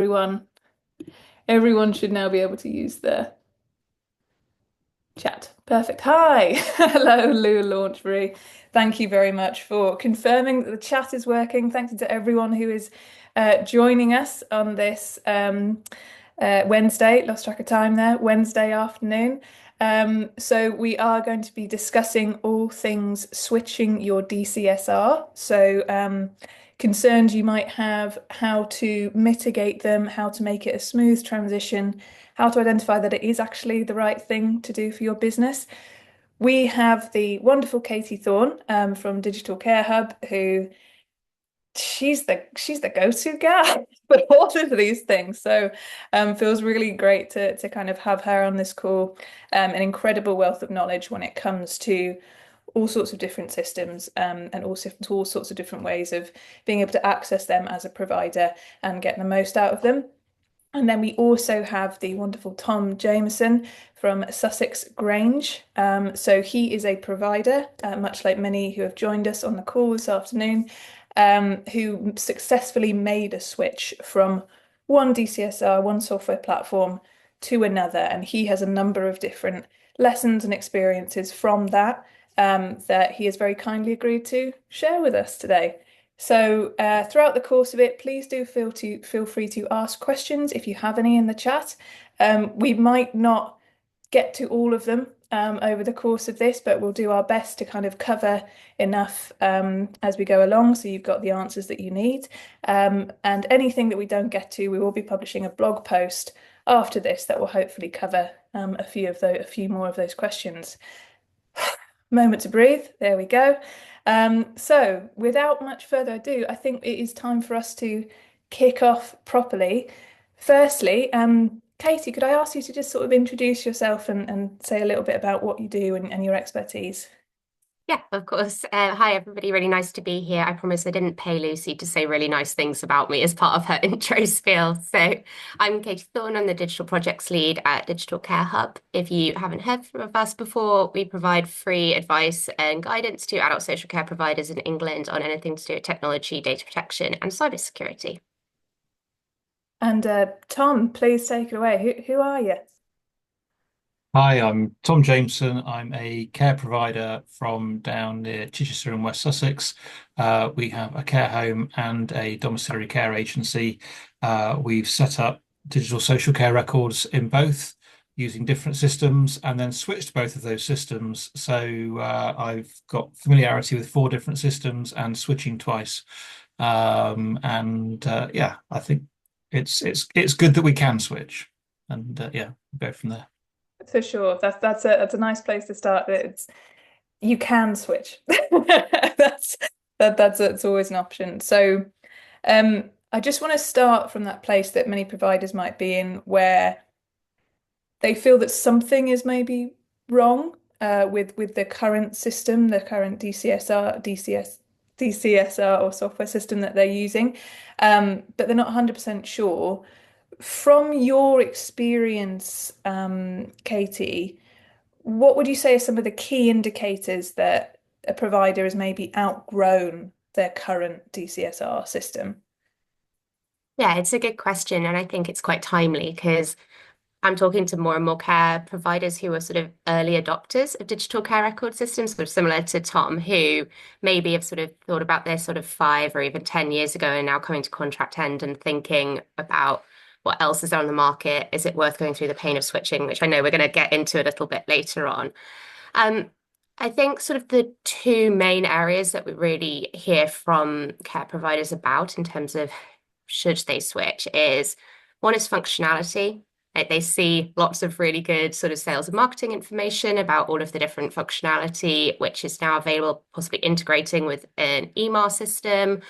Everyone, everyone should now be able to use the chat. Perfect. Hi. Hello, Lou Launchbury. Thank you very much for confirming that the chat is working. Thank you to everyone who is joining us on this Wednesday, lost track of time there, Wednesday afternoon. So we are going to be discussing all things switching your DCSR. So concerns you might have, how to mitigate them, how to make it a smooth transition, how to identify that it is actually the right thing to do for your business. We have the wonderful Katie Thorn from Digital Care Hub, who she's the go-to gal for all of these things. So feels really great to kind of have her on this call. An incredible wealth of knowledge when it comes to all sorts of different systems and also all sorts of different ways of being able to access them as a provider and get the most out of them. And then we also have the wonderful Tom Jameson from Sussex Grange. So he is a provider, much like many who have joined us on the call this afternoon, who successfully made a switch from one DCSR, one software platform to another. And he has a number of different lessons and experiences from that that he has very kindly agreed to share with us today. So throughout the course of it, please do feel free to ask questions if you have any in the chat. We might not get to all of them over the course of this, but we'll do our best to kind of cover enough as we go along, so you've got the answers that you need. And anything that we don't get to, we will be publishing a blog post after this that will hopefully cover a few more of those questions. Moment to breathe. There we go. So without much further ado, I think it is time for us to kick off properly. Firstly, Katie, could I ask you to just sort of introduce yourself and say a little bit about what you do and your expertise? Yeah, of course. Hi, everybody. Really nice to be here. I promise I didn't pay Lucy to say really nice things about me as part of her intro spiel. So I'm Katie Thorn. I'm the digital projects lead at Digital Care Hub. If you haven't heard from us before, we provide free advice and guidance to adult social care providers in England on anything to do with technology, data protection, and cybersecurity. And Tom, please take it away. Who are you? Hi, I'm Tom Jameson. I'm a care provider from down near Chichester in West Sussex. We have a care home and a domiciliary care agency. We've set up digital social care records in both using different systems and then switched both of those systems. So I've got familiarity with four different systems and switching twice. Yeah, I think it's good that we can switch and yeah, go from there. For sure. That's a nice place to start. You can switch. It's always an option. So I just want to start from that place that many providers might be in where they feel that something is maybe wrong with the current system, the current DCSR or software system that they're using, but they're not 100% sure. From your experience, Katie, what would you say are some of the key indicators that a provider has maybe outgrown their current DCSR system? Yeah, it's a good question. And I think it's quite timely because I'm talking to more and more care providers who are sort of early adopters of digital care record systems, sort of similar to Tom, who maybe have sort of thought about this sort of 5 or even 10 years ago and now coming to contract end and thinking about what else is there on the market? Is it worth going through the pain of switching, which I know we're going to get into a little bit later on. Um, I think sort of the two main areas that we really hear from care providers about in terms of should they switch is one is functionality. Like they see lots of really good sort of sales and marketing information about all of the different functionality, which is now available, possibly integrating with an email system,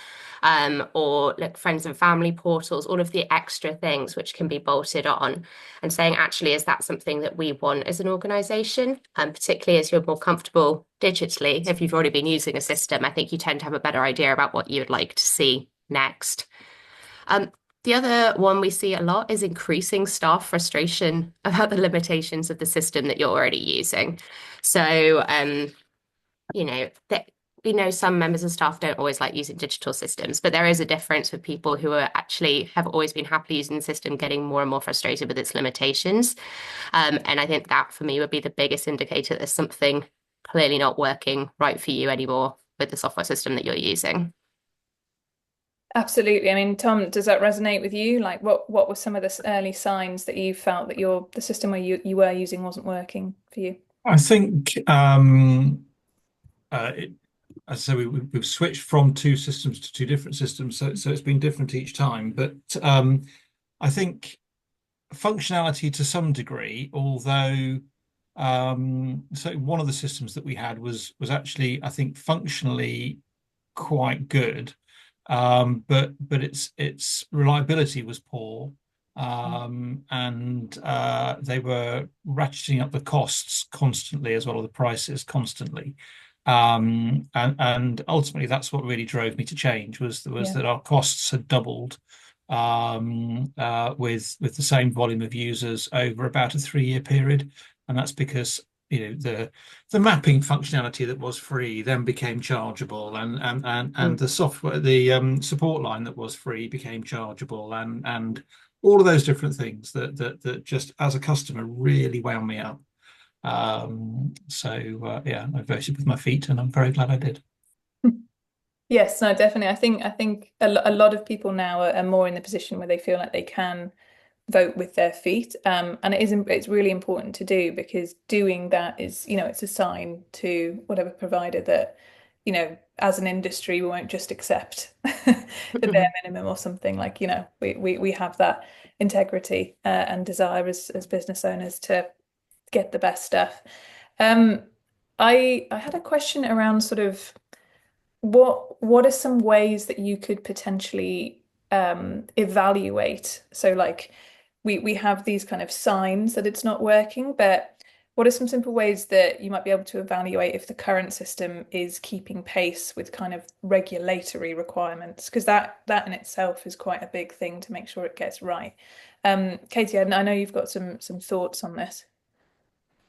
or like friends and family portals, all of the extra things which can be bolted on, and saying, actually, is that something that we want as an organization? And particularly as you're more comfortable digitally, if you've already been using a system, I think you tend to have a better idea about what you would like to see next. The other one we see a lot is increasing staff frustration about the limitations of the system that you're already using. So, that we know some members of staff don't always like using digital systems, but there is a difference with people who are actually have always been happily using the system, getting more and more frustrated with its limitations. And I think that for me would be the biggest indicator that there's something clearly not working right for you anymore with the software system that you're using. Absolutely. I mean, Tom, does that resonate with you? Like, what were some of the early signs that you felt that the system where you were using wasn't working for you? I think it, as I say, we've switched from two systems to two different systems, so it's been different each time. But I think functionality to some degree, although so one of the systems that we had was actually, I think, functionally quite good, but its reliability was poor, and they were ratcheting up the costs constantly as well as the prices constantly. And ultimately, that's what really drove me to change was Yeah. that our costs had doubled with the same volume of users over about a 3-year period, and that's because the mapping functionality that was free then became chargeable, and Mm. the software, the support line that was free became chargeable, and all of those different things that just as a customer really wound me up. So yeah, I voted with my feet, and I'm very glad I did. Yes, no, definitely. I think a lot of people now are more in the position where they feel like they can vote with their feet. And it's really important to do because doing that is, it's a sign to whatever provider that, as an industry, we won't just accept the bare minimum or something like, we have that integrity and desire as business owners to get the best stuff. Um, I had a question around sort of what are some ways that you could potentially evaluate? So like we have these kind of signs that it's not working, but what are some simple ways that you might be able to evaluate if the current system is keeping pace with kind of regulatory requirements? Because that in itself is quite a big thing to make sure it gets right. Katie, I know you've got some thoughts on this.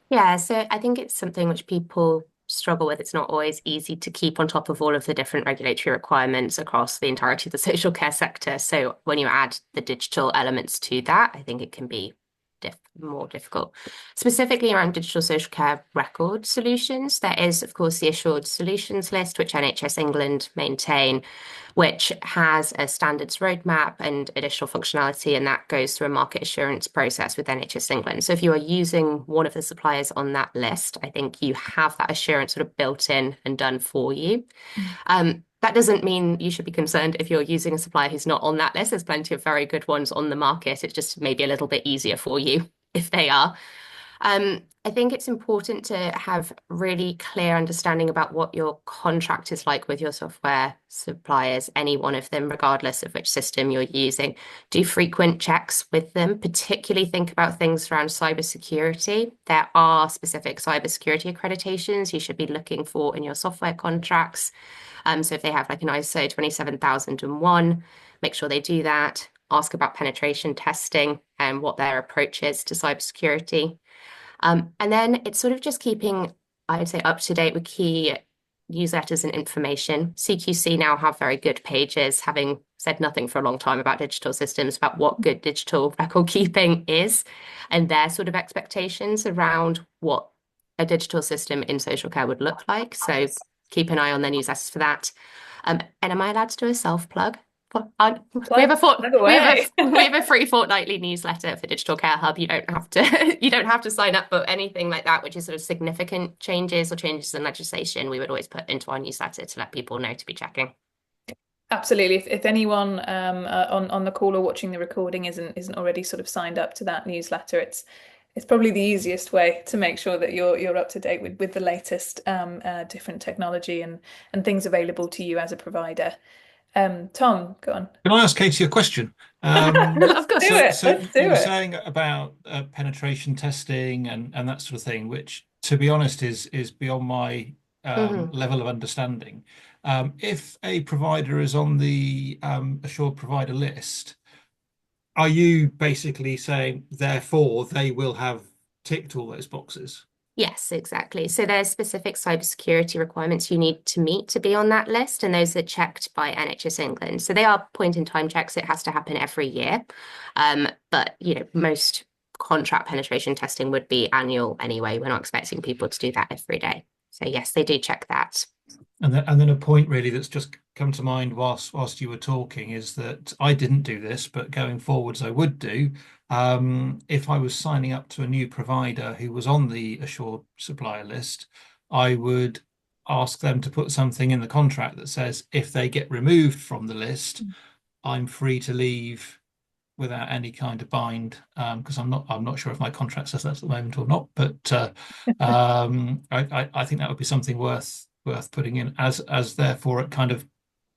Yeah, so I think it's something which people struggle with. It's not always easy to keep on top of all of the different regulatory requirements across the entirety of the social care sector. So when you add the digital elements to that, I think it can be more difficult. Specifically around digital social care record solutions, there is, of course, the assured solutions list, which NHS England maintain, which has a standards roadmap and additional functionality, and that goes through a market assurance process with NHS England. So if you are using one of the suppliers on that list, I think you have that assurance sort of built in and done for you. Mm. That doesn't mean you should be concerned if you're using a supplier who's not on that list. There's plenty of very good ones on the market. It's just maybe a little bit easier for you if they are. I think it's important to have really clear understanding about what your contract is like with your software suppliers, any one of them, regardless of which system you're using. Do frequent checks with them, particularly think about things around cybersecurity. There are specific cybersecurity accreditations you should be looking for in your software contracts. So if they have like an ISO 27001, make sure they do that. Ask about penetration testing and what their approach is to cybersecurity. And then it's sort of just keeping, I'd say, up to date with key newsletters and information. CQC now have very good pages, having said nothing for a long time about digital systems, about what good digital record keeping is, and their sort of expectations around what a digital system in social care would look like. So keep an eye on their newsletters for that. And am I allowed to do a self plug? We have Plug away. we have a free fortnightly newsletter for Digital Care Hub. You don't have to you don't have to sign up for anything like that, which is sort of significant changes or changes in legislation. We would always put into our newsletter to let people know to be checking. Absolutely. If anyone on the call or watching the recording isn't already sort of signed up to that newsletter, it's probably the easiest way to make sure that you're up to date with the latest different technology and things available to you as a provider. Tom, go on. Can I ask Katie a question? Of Do course. So, it. so Let's you do were it. saying about penetration testing and that sort of thing, which, to be honest, is beyond my Mhm. level of understanding. If a provider is on the assured provider list, are you basically saying, therefore, they will have ticked all those boxes? Yes, exactly. So there's specific cybersecurity requirements you need to meet to be on that list, and those are checked by NHS England. So they are point in time checks. It has to happen every year. But most contract penetration testing would be annual anyway. We're not expecting people to do that every day. So yes, they do check that. And then a point really that's just come to mind whilst you were talking is that I didn't do this, but going forwards I would do. If I was signing up to a new provider who was on the assured supplier list, I would ask them to put something in the contract that says if they get removed from the list, I'm free to leave without any kind of bind. Because I'm not sure if my contract says that at the moment or not, but I think that would be something worth putting in, as therefore it kind of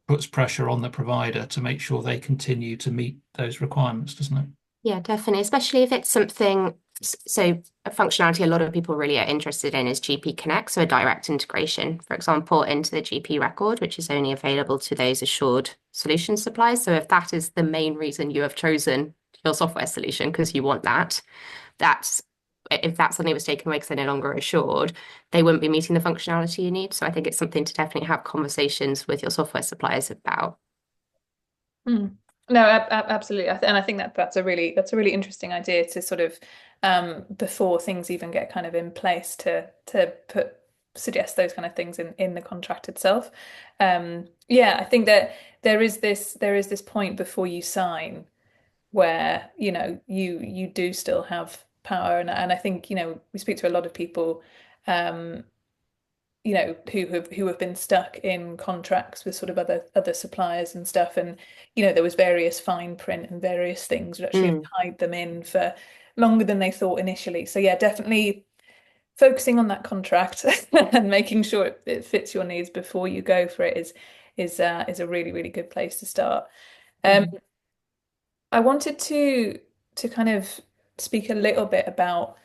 puts pressure on the provider to make sure they continue to meet those requirements, doesn't it? Yeah, definitely. Especially if it's something, so a functionality a lot of people really are interested in is GP Connect, so a direct integration, for example, into the GP record, which is only available to those assured solution suppliers. So if that is the main reason you have chosen your software solution because you want that, that's if that suddenly was taken away because they're no longer assured, they wouldn't be meeting the functionality you need. So I think it's something to definitely have conversations with your software suppliers about. Mm. No, absolutely. And I think that that's a really interesting idea to sort of before things even get kind of in place to put suggest those kind of things in the contract itself. Yeah, I think that there is this point before you sign where you do still have power, and I think we speak to a lot of people um who have been stuck in contracts with sort of other suppliers and stuff, and there was various fine print and various things that actually have Mm. tied them in for longer than they thought initially. So yeah, definitely focusing on that contract and making sure it fits your needs before you go for it is a really, really good place to start. Um, Mm. I wanted to kind of speak a little bit about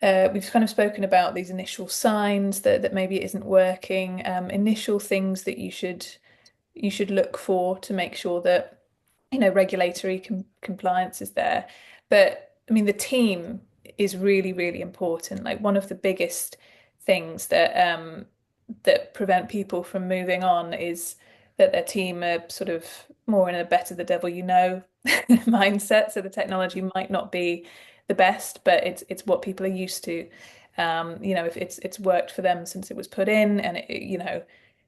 we've kind of spoken about these initial signs that maybe it isn't working, initial things that you should look for to make sure that regulatory compliance is there. But I mean, the team is really, really important. Like one of the biggest things that prevent people from moving on is that their team are sort of more in a better the devil you know mindset. So the technology might not be the best, but it's what people are used to. If it's worked for them since it was put in, and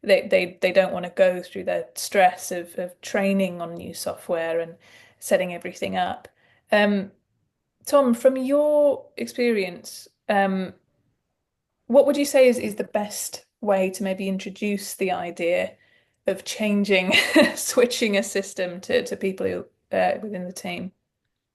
they don't want to go through the stress of training on new software and setting everything up. Um, Tom, from your experience, what would you say is the best way to maybe introduce the idea of changing, switching a system to people who within the team?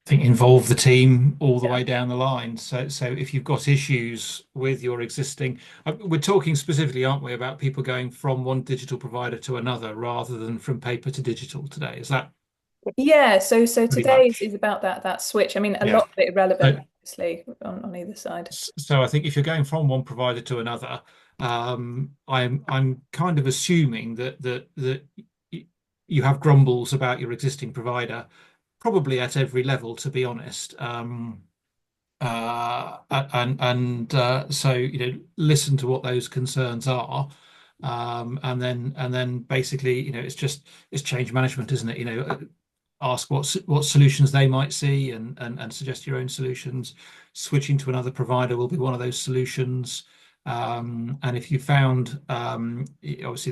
I think involve the team all the Yeah. way down the line. So if you've got issues with your existing, we're talking specifically, aren't we, about people going from one digital provider to another rather than from paper to digital today? Is that Yeah, so pretty today is much? about that switch. I mean, a Yeah. lot of it irrelevant, So, obviously, on either side. so I think if you're going from one provider to another, I'm kind of assuming that you have grumbles about your existing provider, probably at every level, to be honest. So listen to what those concerns are, and then basically it's change management, isn't it? Ask what solutions they might see, and suggest your own solutions. Switching to another provider will be one of those solutions. And if you found, obviously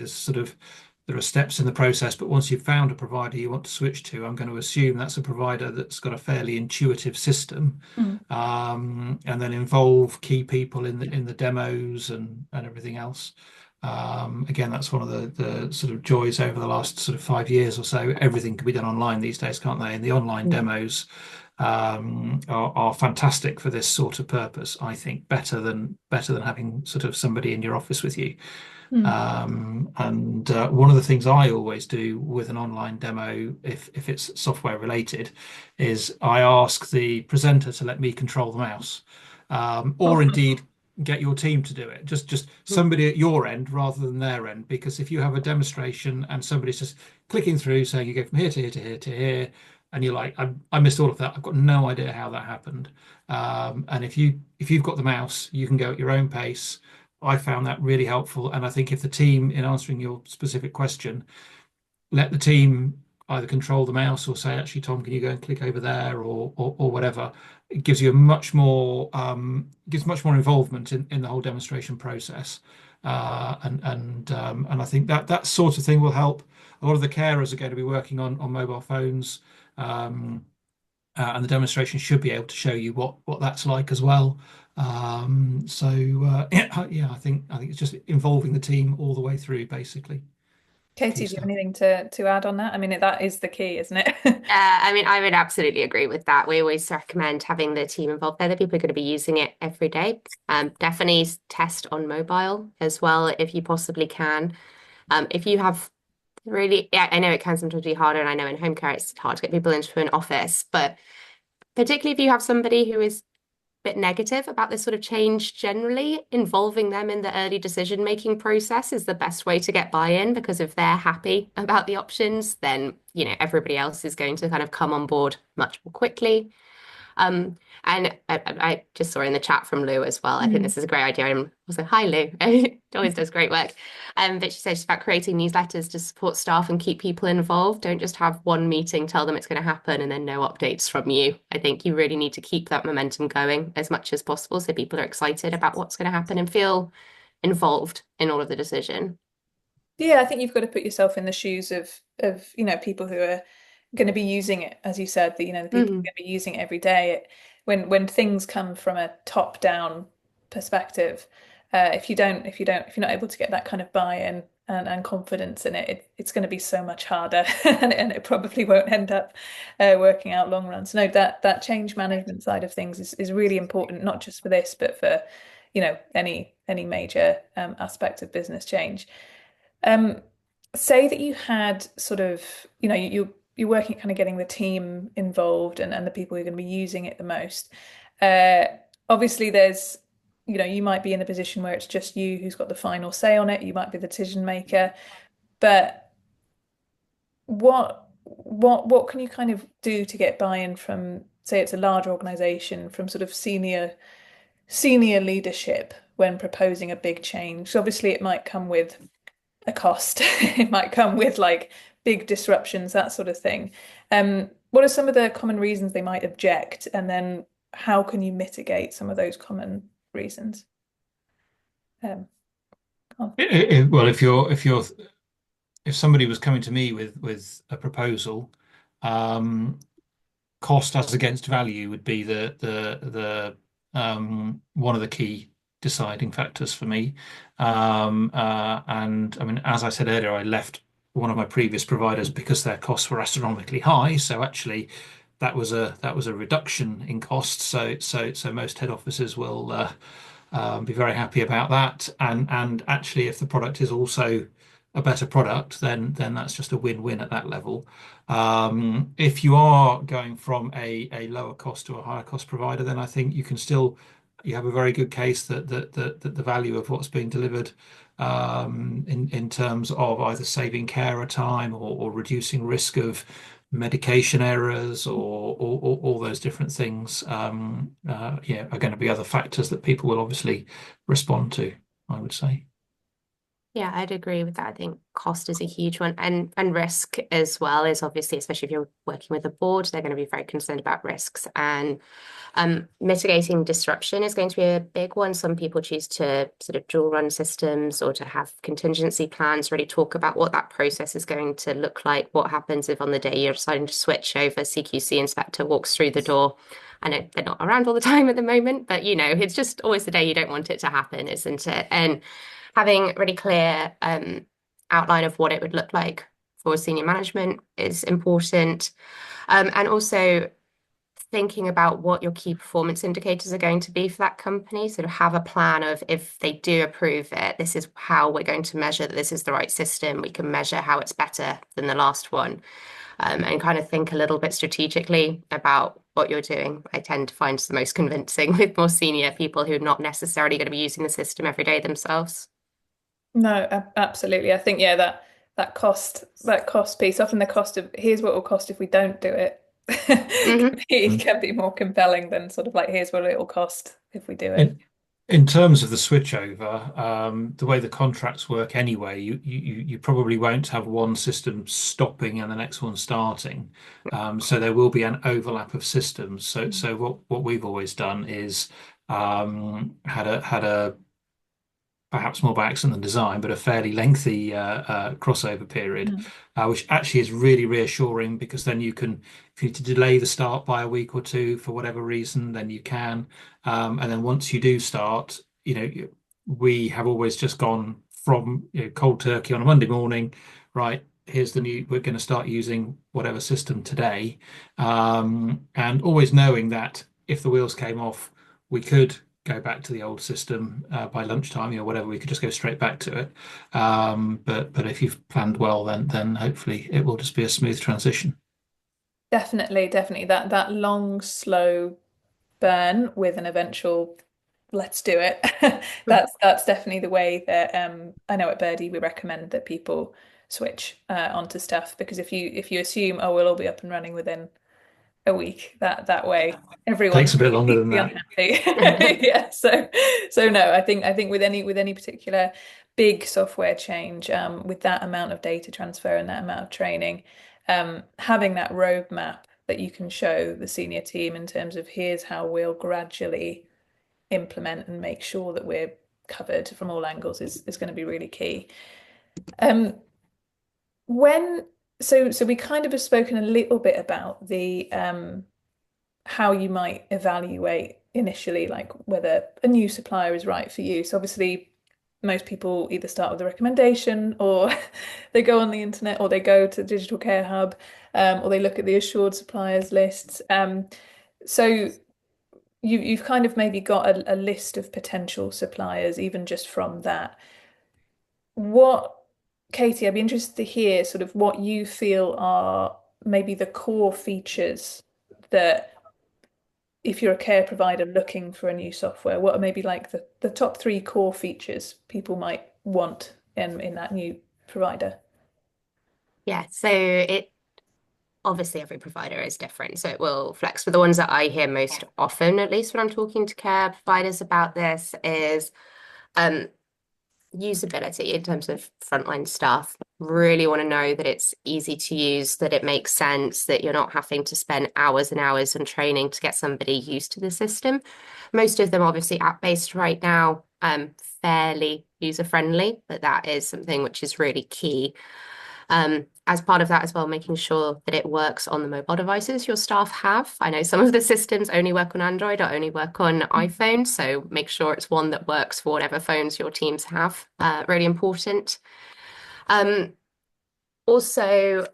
there are steps in the process, but once you've found a provider you want to switch to, I'm going to assume that's a provider that's got a fairly intuitive system, Mm. and then involve key people in the demos and everything else. Again, that's one of the sort of joys over the last sort of 5 years or so. Everything can be done online these days, can't they? And the online Mm. demos are fantastic for this sort of purpose. I think better than having sort of somebody in your office with you. Mm. And one of the things I always do with an online demo, if it's software related, is I ask the presenter to let me control the mouse, or indeed get your team to do it. Just Mm. somebody at your end rather than their end, because if you have a demonstration and somebody's just clicking through saying you go from here to here to here to here, and you're like, I missed all of that. I've got no idea how that happened. And if you've got the mouse, you can go at your own pace. I found that really helpful, and I think if the team, in answering your specific question, let the team either control the mouse or say, actually, Tom, can you go and click over there, or whatever. It gives you a much more gives much more involvement in the whole demonstration process. And I think that that sort of thing will help. A lot of the carers are going to be working on mobile phones, um, and the demonstration should be able to show you what that's like as well. So yeah, I think it's just involving the team all the way through, basically. Key Katie, do you have stuff. anything to add on that? I mean, that is the key, isn't it? I mean, I would absolutely agree with that. We always recommend having the team involved there. The people are going to be using it every day. Definitely test on mobile as well if you possibly can. If you have really, yeah, I know it can sometimes be harder, and I know in home care it's hard to get people into an office, but particularly if you have somebody who is bit negative about this sort of change generally, involving them in the early decision-making process is the best way to get buy-in, because if they're happy about the options, then, everybody else is going to kind of come on board much more quickly. Um, and I just saw in the chat from Lou as well. I think Mhm. this is a great idea. And also, hi Lou, it always does great work. But she says it's about creating newsletters to support staff and keep people involved. Don't just have one meeting, tell them it's going to happen, and then no updates from you. I think you really need to keep that momentum going as much as possible, so people are excited about what's going to happen and feel involved in all of the decision. Yeah, I think you've got to put yourself in the shoes of people who are going to be using it, as you said, the people who are Mhm. going to be using it every day. When things come from a top-down perspective, if you're not able to get that kind of buy-in and confidence in it, it's going to be so much harder, and it probably won't end up working out long run. So no, that change management side of things is really important, not just for this, but for any major aspect of business change. Um, Say that you had sort of, you're working at kind of getting the team involved and the people who are going to be using it the most. Uh, Obviously, you might be in a position where it's just you who's got the final say on it. You might be the decision maker, but what can you kind of do to get buy-in from, say, it's a large organization, from sort of senior leadership when proposing a big change? So obviously, it might come with a cost. It might come with like big disruptions, that sort of thing. What are some of the common reasons they might object? And then how can you mitigate some of those common reasons? Um, oh, Well, if somebody was coming to me with a proposal, um, cost as against value would be the one of the key deciding factors for me. And I mean, as I said earlier, I left one of my previous providers because their costs were astronomically high. So actually, that was a reduction in costs. So most head offices will be very happy about that. And actually, if the product is also a better product, then that's just a win-win at that level. If you are going from a lower cost to a higher cost provider, then I think you have a very good case that the value of what's being delivered, in terms of either saving carer time or reducing risk of medication errors, or all those different things, yeah, are going to be other factors that people will obviously respond to, I would say. Yeah, I'd agree with that. I think cost is a huge one, and risk as well is obviously, especially if you're working with a board, they're going to be very concerned about risks, and mitigating disruption is going to be a big one. Some people choose to sort of dual run systems or to have contingency plans, really talk about what that process is going to look like. What happens if on the day you're deciding to switch over, CQC inspector walks through the door. I know they're not around all the time at the moment, but it's just always the day you don't want it to happen, isn't it? And having really clear outline of what it would look like for senior management is important. And also thinking about what your key performance indicators are going to be for that company. Sort of have a plan of, if they do approve it, this is how we're going to measure that this is the right system. We can measure how it's better than the last one. And kind of think a little bit strategically about what you're doing. I tend to find it's the most convincing with more senior people who are not necessarily going to be using the system every day themselves. no, absolutely. I think, yeah, that cost piece, often the cost of, here's what it will cost if we don't do it, Hmm. can be more compelling than sort of like here's what it will cost if we do it. In in terms of the switchover, the way the contracts work anyway, you probably won't have one system stopping and the next one starting. So there will be an overlap of systems. So what we've always done is had a perhaps more by accident than design, but a fairly lengthy crossover period, Mm. which actually is really reassuring because then you can, if you need to delay the start by a week or two for whatever reason, then you can. And then once you do start, we have always just gone from cold turkey on a Monday morning, right? Here's the new, we're going to start using whatever system today. And always knowing that if the wheels came off, we could go back to the old system by lunchtime, whatever. We could just go straight back to it. But if you've planned well, then hopefully it will just be a smooth transition. Definitely, definitely that long, slow burn with an eventual let's do it. That's definitely the way that I know at Birdie we recommend that people switch onto stuff because if you assume oh we'll all be up and running within a week that way everyone's Takes a bit longer than completely that. unhappy. Yeah, so no, I think with any particular big software change with that amount of data transfer and that amount of training having that roadmap that you can show the senior team in terms of here's how we'll gradually implement and make sure that we're covered from all angles is going to be really key. Um, when so we kind of have spoken a little bit about the how you might evaluate initially, like whether a new supplier is right for you. So obviously, most people either start with a recommendation or they go on the internet or they go to Digital Care Hub or they look at the assured suppliers lists. So you've kind of maybe got a list of potential suppliers, even just from that. What, Katie, I'd be interested to hear sort of what you feel are maybe the core features that if you're a care provider looking for a new software, what are maybe like the top three core features people might want in that new provider? Yeah, so it obviously every provider is different, so it will flex. But the ones that I hear most often, at least when I'm talking to care providers about this, is um, usability in terms of frontline staff. Really want to know that it's easy to use, that it makes sense, that you're not having to spend hours and hours on training to get somebody used to the system. Most of them obviously app-based right now, fairly user-friendly, but that is something which is really key. As part of that as well, making sure that it works on the mobile devices your staff have. I know some of the systems only work on Android or only work on iPhone, so make sure it's one that works for whatever phones your teams have. Really important. Um, Also,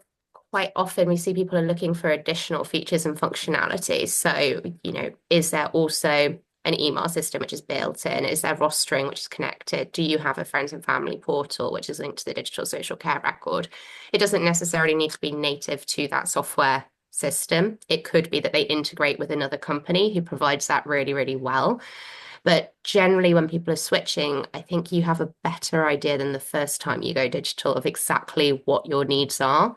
quite often we see people are looking for additional features and functionalities. So, is there also an email system which is built in? Is there rostering which is connected? Do you have a friends and family portal which is linked to the digital social care record? It doesn't necessarily need to be native to that software system. It could be that they integrate with another company who provides that really, really well. But generally, when people are switching, I think you have a better idea than the first time you go digital of exactly what your needs are.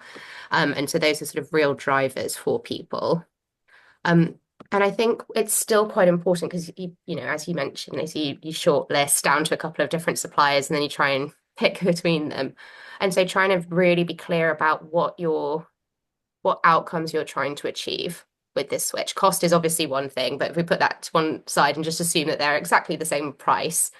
And so those are sort of real drivers for people. And I think it's still quite important because as you mentioned, as you shortlist down to a couple of different suppliers and then you try and pick between them. And so trying to really be clear about what outcomes you're trying to achieve with this switch. Cost is obviously one thing, but if we put that to one side and just assume that they're exactly the same price,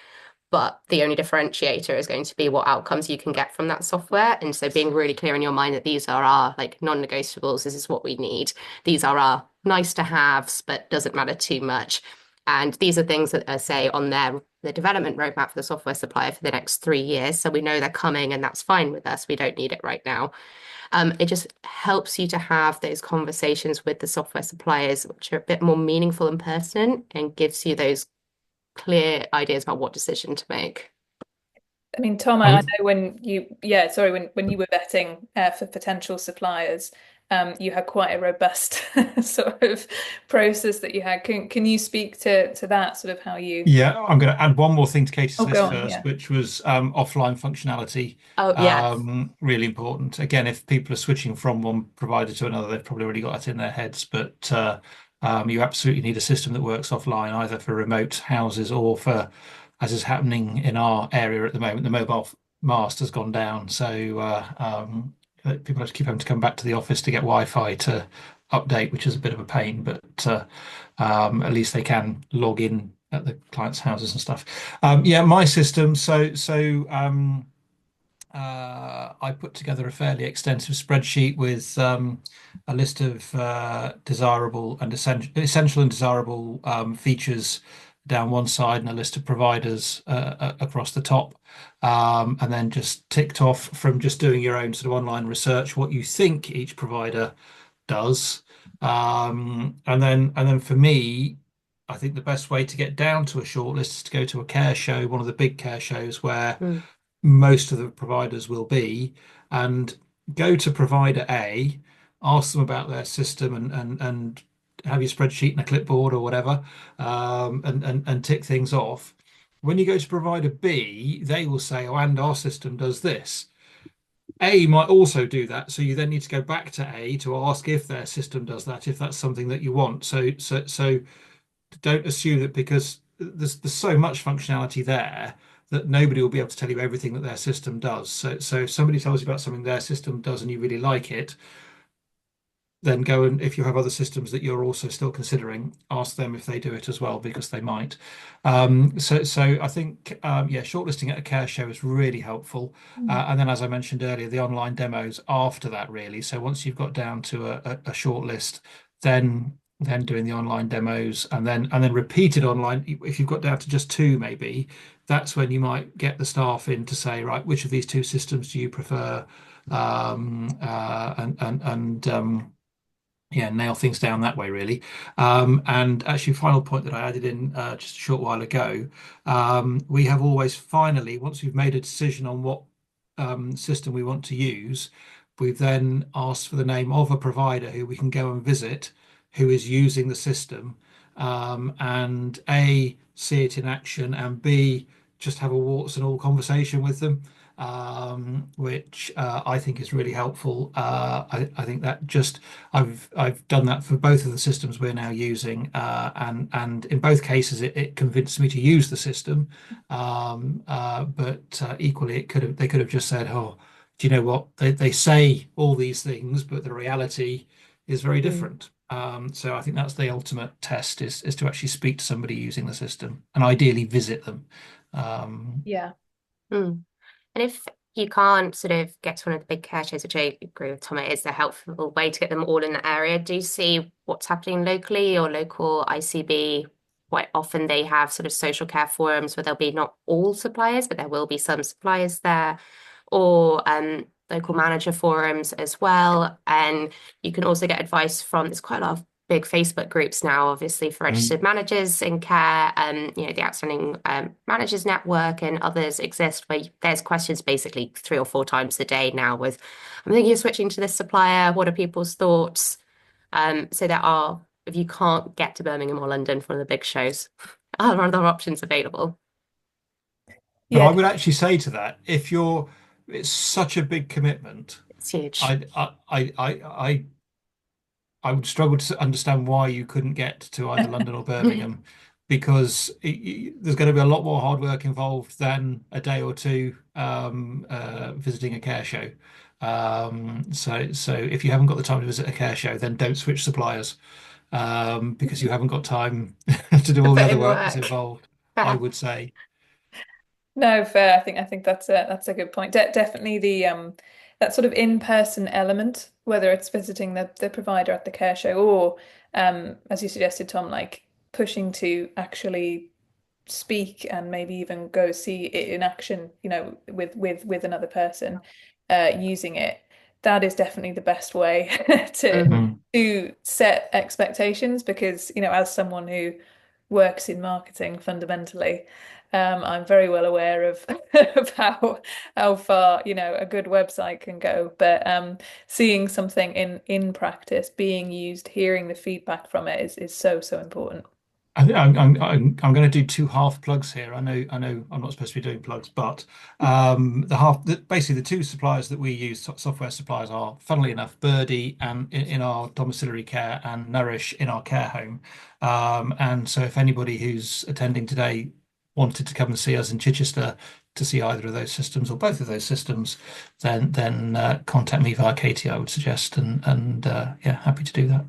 but the only differentiator is going to be what outcomes you can get from that software. And so being really clear in your mind that these are our like non-negotiables, this is what we need. These are our nice to haves, but doesn't matter too much. And these are things that are, say, on the development roadmap for the software supplier for the next 3 years. So we know they're coming and that's fine with us. We don't need it right now. It just helps you to have those conversations with the software suppliers, which are a bit more meaningful and pertinent, and gives you those clear ideas about what decision to make. I mean, Tom, I Um, know when you, yeah, sorry, when you were vetting for potential suppliers, you had quite a robust sort of process that you had. Can you speak to that sort of how you? Yeah, I'm going to add one more thing to Katie's Oh, go list on. first, Yeah. which was offline functionality. Oh, yes. Really important. Again, if people are switching from one provider to another, they've probably already got that in their heads. But you absolutely need a system that works offline, either for remote houses or for, as is happening in our area at the moment, the mobile mast has gone down. So people have to keep having to come back to the office to get Wi-Fi to update, which is a bit of a pain. But at least they can log in at the clients' houses and stuff. Yeah, my system. I put together a fairly extensive spreadsheet with a list of desirable and essential and desirable features down one side and a list of providers across the top. And then just ticked off from just doing your own sort of online research what you think each provider does. And then for me, I think the best way to get down to a shortlist is to go to a care show, one of the big care shows where Mm, most of the providers will be, and go to provider A, ask them about their system and have your spreadsheet and a clipboard or whatever, and tick things off. When you go to provider B, they will say, "Oh, and our system does this." A might also do that, so you then need to go back to A to ask if their system does that, if that's something that you want. So don't assume that because there's so much functionality there that nobody will be able to tell you everything that their system does. So if somebody tells you about something their system does and you really like it, then go and if you have other systems that you're also still considering, ask them if they do it as well because they might. So I think yeah, shortlisting at a care show is really helpful. And then as I mentioned earlier, the online demos after that really. So once you've got down to a short list, then doing the online demos and then repeated online. If you've got down to just two, maybe that's when you might get the staff in to say, right, which of these two systems do you prefer? And yeah, nail things down that way, really. And actually, final point that I added in just a short while ago, we have always finally, once we've made a decision on what system we want to use, we've then asked for the name of a provider who we can go and visit, who is using the system, and A, see it in action, and B, just have a warts and all conversation with them which I think is really helpful. I think that just I've done that for both of the systems we're now using, and in both cases it convinced me to use the system. But equally, they could have just said, "Oh, do you know what? They say all these things, but the reality is very mm, different." So I think that's the ultimate test is to actually speak to somebody using the system and ideally visit them. Um, Yeah. mm. And if you can't sort of get to one of the big care shows, which I agree with Tom, it is a helpful way to get them all in the area. Do you see what's happening locally or local ICB? Quite often they have sort of social care forums where there'll be not all suppliers, but there will be some suppliers there, or local manager forums as well. And you can also get advice from, there's quite a lot of big Facebook groups now, obviously, for registered managers in care. The Outstanding Managers Network and others exist where there's questions basically 3 or 4 times a day now with, I'm thinking of switching to this supplier. What are people's thoughts? So there are, if you can't get to Birmingham or London for one of the big shows, are other options available. But I Yeah. would actually say to that, if you're, it's such a big commitment. It's huge. I would struggle to understand why you couldn't get to either London or Birmingham, because there's going to be a lot more hard work involved than a day or two visiting a care show. So if you haven't got the time to visit a care show, then don't switch suppliers because you haven't got time to do To all the put other in work that's work. involved. I would say. No, fair. I think that's a good point. Definitely the that sort of in-person element, whether it's visiting the provider at the care show or as you suggested, Tom, like pushing to actually speak and maybe even go see it in action, with another person using it. That is definitely the best way to Mhm. Mm. to set expectations because, as someone who works in marketing fundamentally. I'm very well aware of of how far, a good website can go. But seeing something in practice being used, hearing the feedback from it is so important. I'm going to do two half plugs here. I know I'm not supposed to be doing plugs, but basically the two suppliers that we use, software suppliers, are, funnily enough, Birdie and in our domiciliary care, and Nourish in our care home. And so if anybody who's attending today wanted to come and see us in Chichester to see either of those systems or both of those systems, then contact me via Katie, I would suggest, and yeah, happy to do that.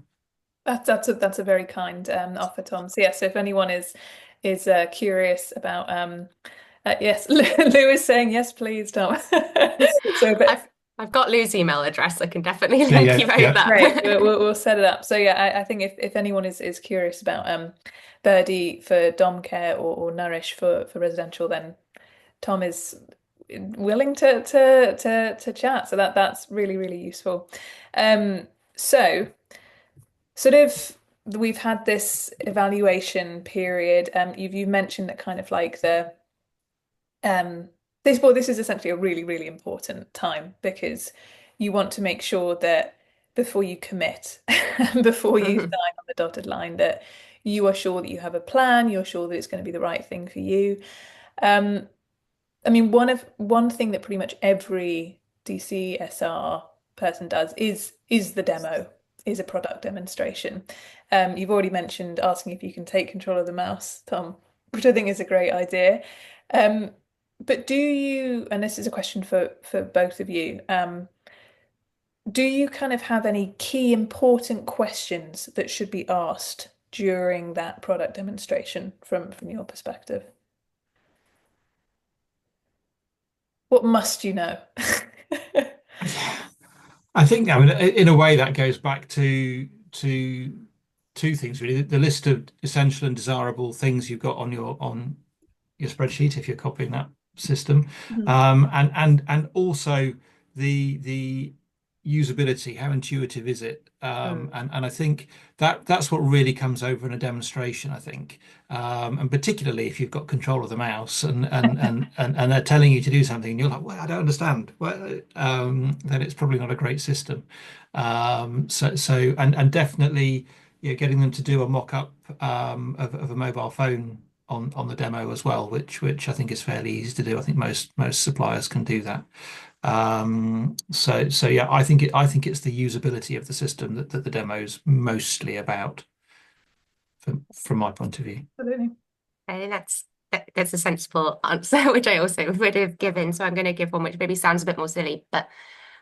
That's a very kind offer, Tom. So yes, if anyone is curious about yes, Lou is saying yes, please, Tom. So, but I've got Lou's email address. I can definitely Yeah, link you yeah, both yeah. great, up. we'll set it up. So yeah, I think if anyone is curious about Birdie for dom care or Nourish for residential, then Tom is willing to chat. So that's really useful. So sort of we've had this evaluation period. You've mentioned that kind of like the um this is essentially a really important time because you want to make sure that before you commit, before you Mhm. sign on the dotted line, that you are sure that you have a plan, you're sure that it's going to be the right thing for you. Um, I mean, one thing that pretty much every DCSR person does is the demo, is a product demonstration. You've already mentioned asking if you can take control of the mouse, Tom, which I think is a great idea. Um, but do you, and this is a question for both of you, do you kind of have any key important questions that should be asked during that product demonstration from your perspective? What must you know? I think, I mean, in a way, that goes back to two things really. The list of essential and desirable things you've got on your spreadsheet if you're copying that system, Mhm. and also the usability, how intuitive is it? Mm. And I think that's what really comes over in a demonstration, I think. And particularly if you've got control of the mouse and they're telling you to do something and you're like, well, I don't understand. Well, then it's probably not a great system. And definitely, yeah, getting them to do a mock-up of a mobile phone on the demo as well, which I think is fairly easy to do. I think most suppliers can do that. So yeah, I think it's the usability of the system that the demo is mostly about from my point of view. Absolutely. I think that's a sensible answer, which I also would have given. So I'm going to give one which maybe sounds a bit more silly, but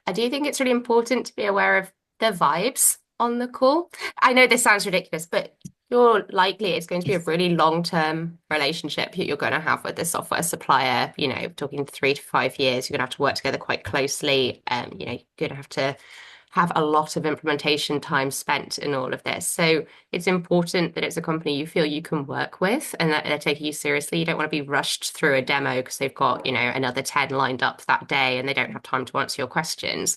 I do think it's really important to be aware of the vibes on the call. I know this sounds ridiculous, but you're likely it's going to be a really long-term relationship that you're going to have with the software supplier. Talking 3 to 5 years, you're going to have to work together quite closely. You're going to have to have a lot of implementation time spent in all of this. So it's important that it's a company you feel you can work with and that they're taking you seriously. You don't want to be rushed through a demo because they've got, another 10 lined up that day and they don't have time to answer your questions.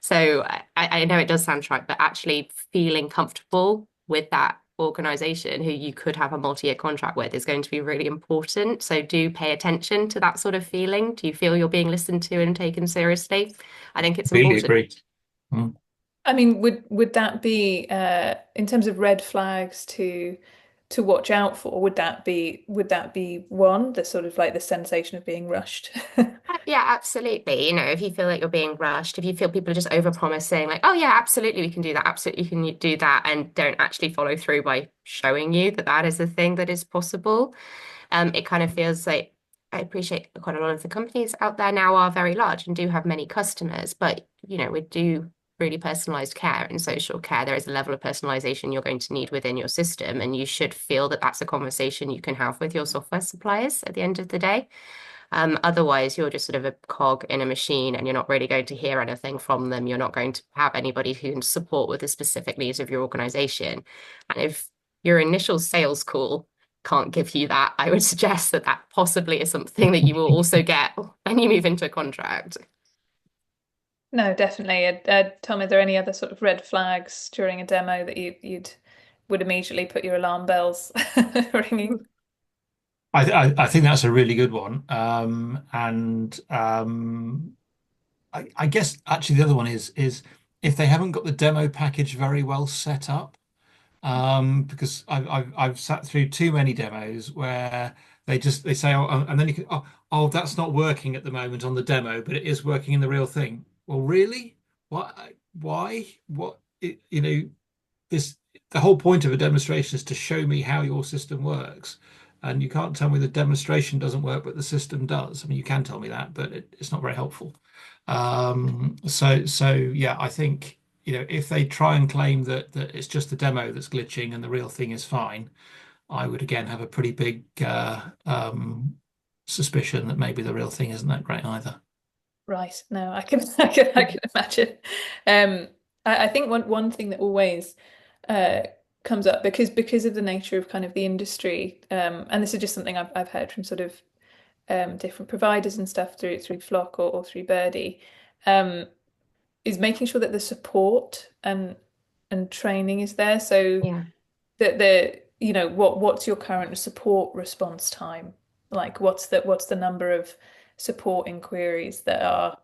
So I know it does sound trite, but actually feeling comfortable with that organization who you could have a multi-year contract with is going to be really important. So do pay attention to that sort of feeling. Do you feel you're being listened to and taken seriously? I think it's Really important. agree. Mm. I mean, would that be in terms of red flags to watch out for? Would that be one, the sort of like the sensation of being rushed? Yeah, absolutely. If you feel like you're being rushed, if you feel people are just over-promising, like, oh yeah, absolutely, we can do that, absolutely, you can do that, and don't actually follow through by showing you that that is a thing that is possible. It kind of feels like I appreciate quite a lot of the companies out there now are very large and do have many customers, but we do really personalized care and social care. There is a level of personalization you're going to need within your system, and you should feel that that's a conversation you can have with your software suppliers at the end of the day. Otherwise, you're just sort of a cog in a machine and you're not really going to hear anything from them. You're not going to have anybody who can support with the specific needs of your organization. And if your initial sales call can't give you that, I would suggest that that possibly is something that you will also get when you move into a contract. No, definitely. Tom, are there any other sort of red flags during a demo that you'd would immediately put your alarm bells ringing. I think that's a really good one. And I guess actually the other one is if they haven't got the demo package very well set up. Because I've sat through too many demos where they say, oh, and then you can, oh, that's not working at the moment on the demo, but it is working in the real thing. Well, really? What? Why? What? This the whole point of a demonstration is to show me how your system works, and you can't tell me the demonstration doesn't work, but the system does. I mean, you can tell me that, but it's not very helpful. So yeah, I think if they try and claim that it's just the demo that's glitching and the real thing is fine, I would again have a pretty big suspicion that maybe the real thing isn't that great either. Right. No, I can imagine. Um, I think one thing that always uh, comes up because of the nature of kind of the industry, and this is just something I've heard from sort of different providers and stuff through Flock or through Birdie, um, is making sure that the support and training is there. So Yeah. that what's your current support response time? Like what's the number of support inquiries that are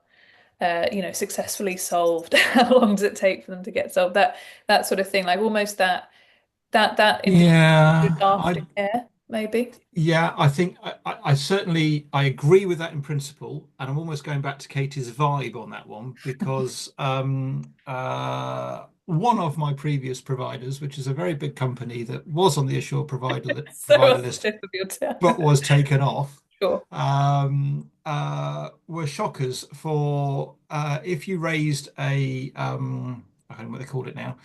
successfully solved? How long does it take for them to get solved? That sort of thing, like almost that indicates Yeah, aftercare, maybe. yeah, I think I certainly I agree with that in principle, and I'm almost going back to Katie's vibe on that one because one of my previous providers, which is a very big company that was on the Assure So provider off the list tip of your tongue. but was taken off, Sure. were shockers for if you raised I don't know what they called it now.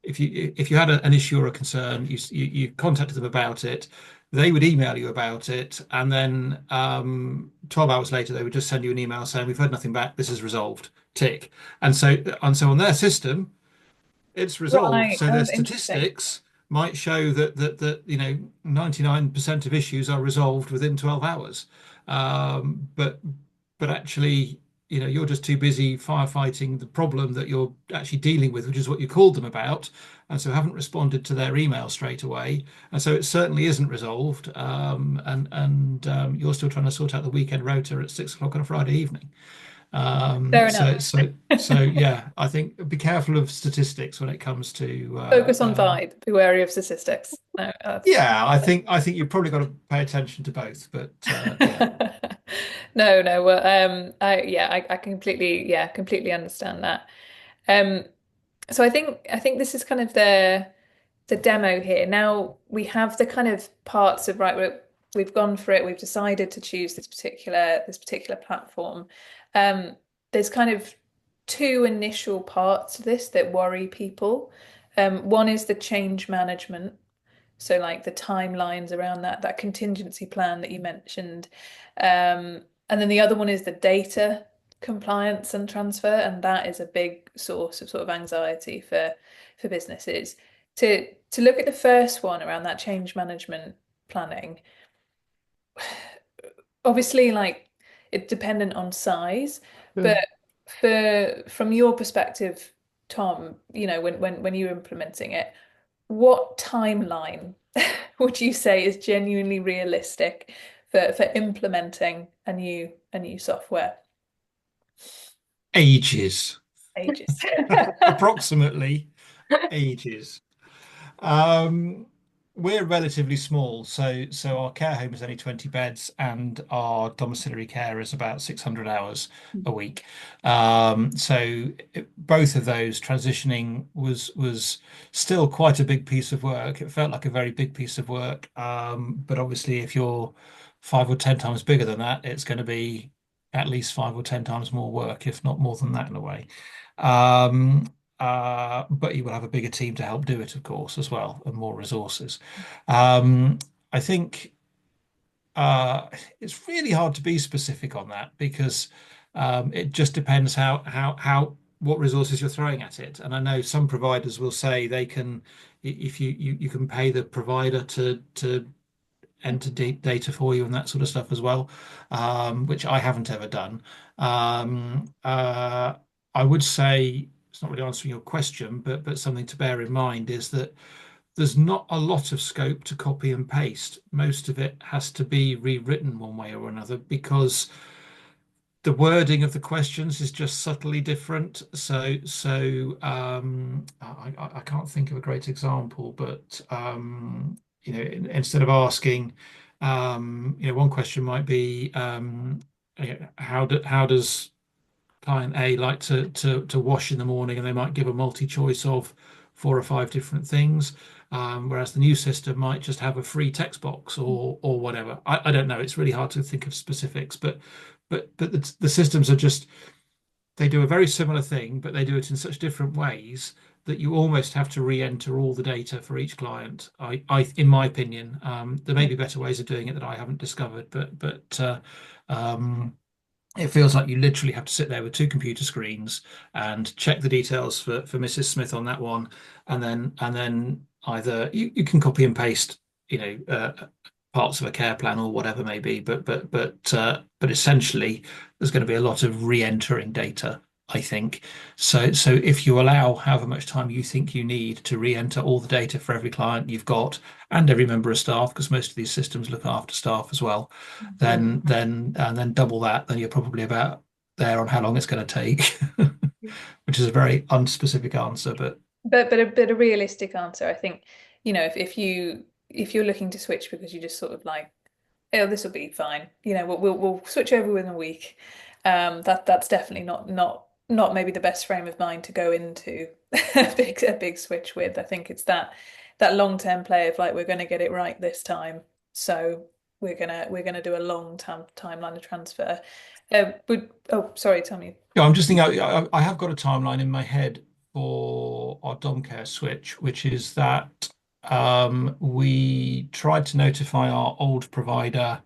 If you had an issue or a concern, you contacted them about it. They would email you about it, and then 12 hours later, they would just send you an email saying, "We've heard nothing back. This is resolved." Tick. And so on their system, it's resolved. Right. So their Oh, interesting. statistics might show that 99% of issues are resolved within 12 hours. But actually, you're just too busy firefighting the problem that you're actually dealing with, which is what you called them about, and so haven't responded to their email straight away. And so it certainly isn't resolved. And you're still trying to sort out the weekend rota at 6 o'clock on a Friday evening. Fair enough. So yeah, I think be careful of statistics when it comes to Focus on vibe. Be wary of statistics. No, that's yeah, I think you've probably got to pay attention to both, but yeah. no, no. Well, I completely understand that. Um, so I think this is kind of the demo here. Now we have the kind of parts of right. We've gone for it. We've decided to choose this particular platform. Um, there's kind of two initial parts to this that worry people. One is the change management. So like the timelines around that contingency plan that you mentioned. And then the other one is the data compliance and transfer, and that is a big source of sort of anxiety for businesses. To look at the first one around that change management planning, obviously like it's dependent on size, but Mm. from your perspective, Tom, when you're implementing it, what timeline would you say is genuinely realistic for implementing a new software? Ages. Ages. Approximately ages. Um, we're relatively small, so our care home is only 20 beds, and our domiciliary care is about 600 hours a week. Both of those transitioning was still quite a big piece of work. It felt like a very big piece of work. But obviously, if you're 5 or 10 times bigger than that, it's going to be at least 5 or 10 times more work, if not more than that in a way. Um, but you will have a bigger team to help do it, of course, as well, and more resources. Um, I think uh, it's really hard to be specific on that because it just depends how what resources you're throwing at it. And I know some providers will say they can, if you can pay the provider to enter data for you and that sort of stuff as well, which I haven't ever done. I would say it's not really answering your question, but something to bear in mind is that there's not a lot of scope to copy and paste. Most of it has to be rewritten one way or another because the wording of the questions is just subtly different. I can't think of a great example, but instead of asking, one question might be, how does client A like to wash in the morning, and they might give a multi-choice of 4 or 5 different things. Whereas the new system might just have a free text box or whatever. I don't know. It's really hard to think of specifics, but the systems are just they do a very similar thing, but they do it in such different ways that you almost have to re-enter all the data for each client. In my opinion, there may be better ways of doing it that I haven't discovered, but it feels like you literally have to sit there with 2 computer screens and check the details for Mrs. Smith on that one, and then either you can copy and paste, parts of a care plan or whatever may be, but essentially there's going to be a lot of re-entering data, I think. So if you allow however much time you think you need to re-enter all the data for every client you've got and every member of staff, because most of these systems look after staff as well, then double that, then you're probably about there on how long it's going to take, which is a very unspecific answer, but but a realistic answer. I think, if you're looking to switch because you just sort of like, oh, this will be fine. We'll switch over within a week. That's definitely not maybe the best frame of mind to go into a big switch with. I think it's that long-term play of like, we're going to get it right this time, so we're gonna do a long-term timeline of transfer. Oh, sorry, tell me. yeah, I'm just thinking I have got a timeline in my head for our dom care switch, which is that we tried to notify our old provider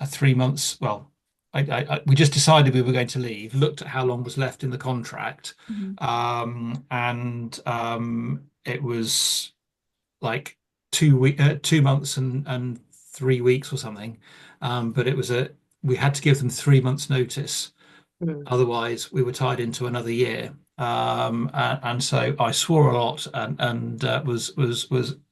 3 months. Well, we just decided we were going to leave, looked at how long was left in the contract, Mhm. and it was like 2 months and 3 weeks or something. But we had to give them 3 months notice. Mm. Otherwise, we were tied into another year. And so I swore a lot and was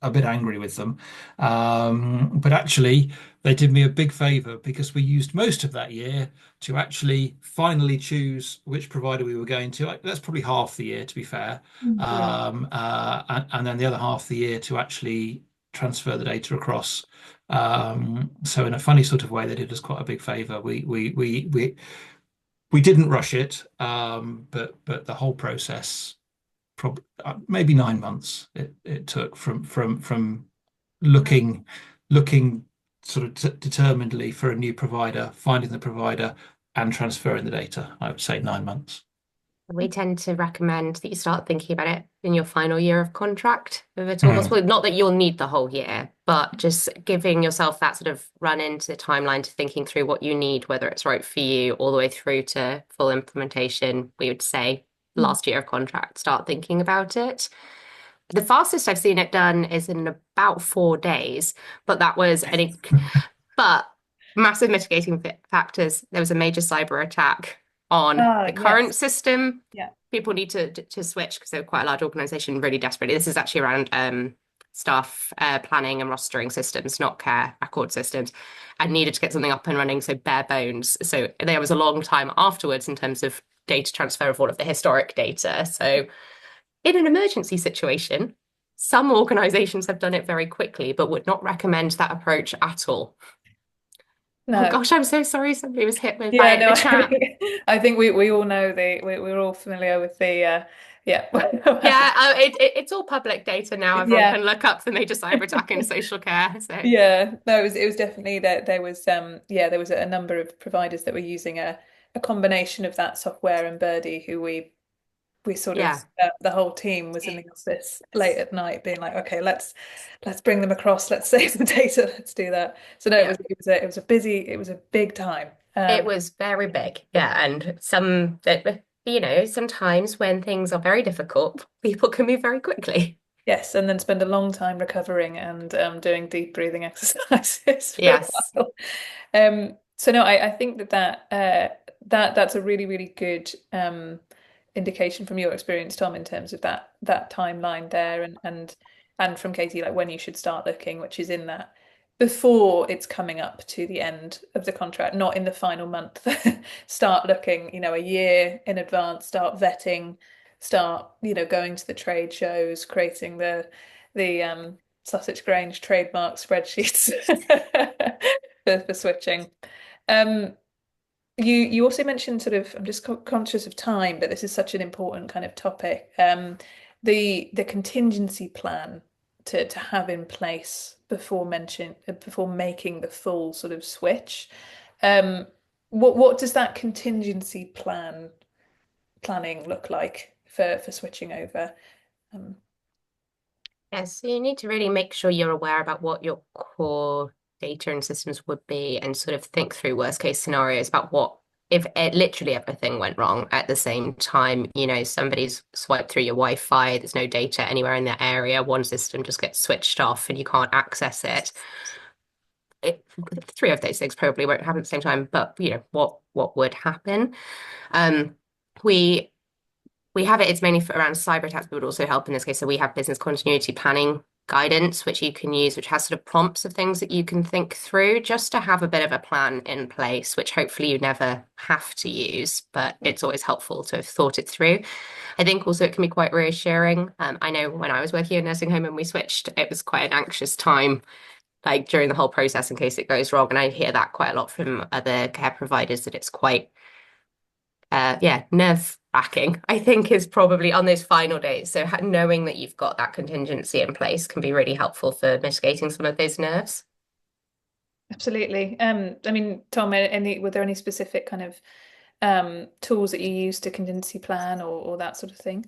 a bit angry with them. But actually, they did me a big favor because we used most of that year to actually finally choose which provider we were going to. That's probably half the year, to be fair. Yeah. And then the other half the year to actually transfer the data across. So in a funny sort of way, they did us quite a big favor. We didn't rush it, but the whole process probably maybe 9 months it took from looking looking sort of determinedly for a new provider, finding the provider, and transferring the data. I would say 9 months. We tend to recommend that you start thinking about it in your final year of contract, if at all Mm. possible. Not that you'll need the whole year, but just giving yourself that sort of run into the timeline to thinking through what you need, whether it's right for you, all the way through to full implementation. We would say Mm. last year of contract, start thinking about it. The fastest I've seen it done is in about 4 days, but that was but massive mitigating factors. There was a major cyber attack on Ah, the current yes. system. Yeah. People need to switch because they're quite a large organization, really desperately. This is actually around staff planning and rostering systems, not care record systems, and needed to get something up and running, so bare bones. So there was a long time afterwards in terms of data transfer of all of the historic data. So in an emergency situation, some organizations have done it very quickly, but would not recommend that approach at all. Oh No. gosh, I'm so sorry somebody was hit with Yeah, by no, the I chat. think, I think we all know we're all familiar with the yeah. Yeah, it's all public data now. Everyone Yeah. can look up the major cyber attack in social care. So Yeah. No, it was definitely that there was a number of providers that were using a combination of that software and Birdie, who we sort of yeah, the whole team was in the office late at night being like, okay, let's bring them across, let's save the data, let's do that. So no, yeah. it was a big time. It was very big. Yeah, and some that sometimes when things are very difficult, people can move very quickly. Yes, and then spend a long time recovering and doing deep breathing exercises for a Yes. while. So no, I think that's a really, really good indication from your experience, Tom, in terms of that timeline there, and and from Katie, like when you should start looking, which is in that before it's coming up to the end of the contract, not in the final month. Start looking, a year in advance, start vetting, start, going to the trade shows, creating the Sussex Grange trademark spreadsheets for switching. Um, you also mentioned sort of, I'm just conscious of time, but this is such an important kind of topic. The contingency plan to have in place before making the full sort of switch. Um, what does that contingency planning look like for switching over? Um, Yes, so you need to really make sure you're aware about what your core data and systems would be and sort of think through worst case scenarios about what if literally everything went wrong at the same time, somebody's swiped through your Wi-Fi, there's no data anywhere in the area, one system just gets switched off and you can't access it. Three of those things probably won't happen at the same time, but what would happen? Um, we we have it, it's mainly for around cyber attacks, but would also help in this case. So we have business continuity planning guidance, which you can use, which has sort of prompts of things that you can think through just to have a bit of a plan in place, which hopefully you never have to use, but it's always helpful to have thought it through. I think also it can be quite reassuring. I know when I was working in a nursing home and we switched, it was quite an anxious time, like during the whole process in case it goes wrong. And I hear that quite a lot from other care providers that it's quite nerve wracking, I think, is probably on those final days. So knowing that you've got that contingency in place can be really helpful for mitigating some of those nerves. Absolutely. I mean, Tom, were there any specific kind of tools that you use to contingency plan or that sort of thing?